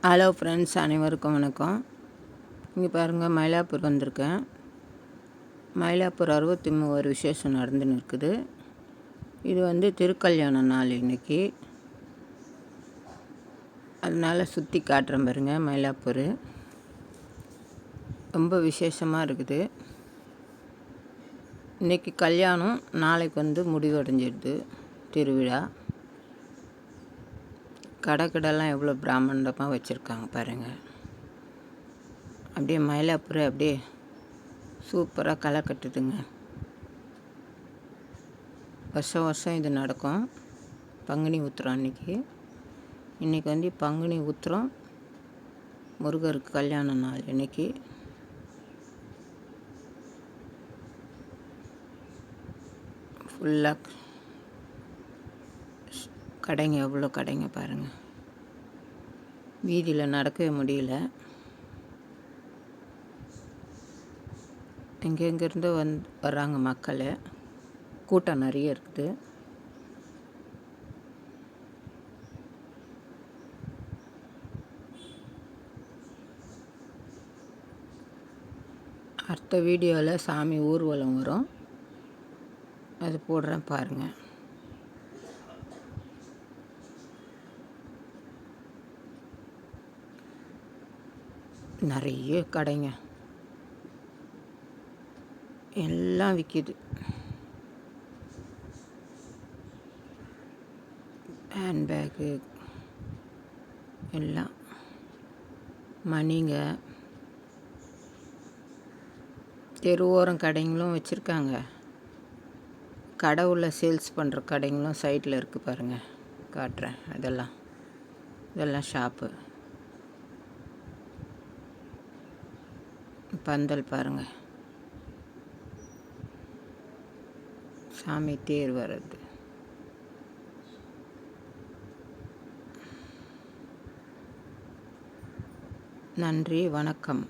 Hello friends, அனைவருக்கும் வணக்கம். இங்கே பாருங்கள், மயிலாப்பூர் வந்திருக்கேன். மயிலாப்பூர் 63 விசேஷம் நடந்துன்னு இருக்குது. இது திருக்கல்யாண நாள் இன்றைக்கி. அதனால் சுற்றி காட்டுறேன் பாருங்கள். மயிலாப்பூர் ரொம்ப விசேஷமாக இருக்குது. இன்றைக்கி கல்யாணம், நாளைக்கு முடிவடைஞ்சிடுது திருவிழா. கடைலாம் எவ்வளோ பிராமண்டமாக வச்சுருக்காங்க பாருங்கள். அப்படியே மயிலாப்பூர் அப்படியே சூப்பராக களை கட்டுதுங்க. வருஷம் இது நடக்கும். பங்குனி உத்திரம் இன்றைக்கி பங்குனி உத்திரம், முருகருக்கு கல்யாண நாள் இன்றைக்கி. ஃபுல்லாக கடைங்க, எவ்வளோ கடைங்க பாருங்கள். வீதியில் நடக்கவே முடியல. எங்கெங்கேருந்து வர்றாங்க மக்கள். கூட்டம் நிறைய இருக்குது. அடுத்த வீடியோவில் சாமி ஊர்வலம் வரும், அது போடுறேன் பாருங்கள். நிறைய கடைங்க எல்லாம் விற்கிது. ஹேண்ட்பேக்கு எல்லாம், மணிங்க, தெருவோரம் கடைங்களும் வச்சுருக்காங்க. கடை உள்ள சேல்ஸ் பண்ணுற கடைங்களும் சைட்டில் இருக்குது பாருங்கள், காட்டுறேன். இதெல்லாம் ஷாப்பு. பந்தல் பாருங்கள், சாமி தேர் வர்றது. நன்றி, வணக்கம்.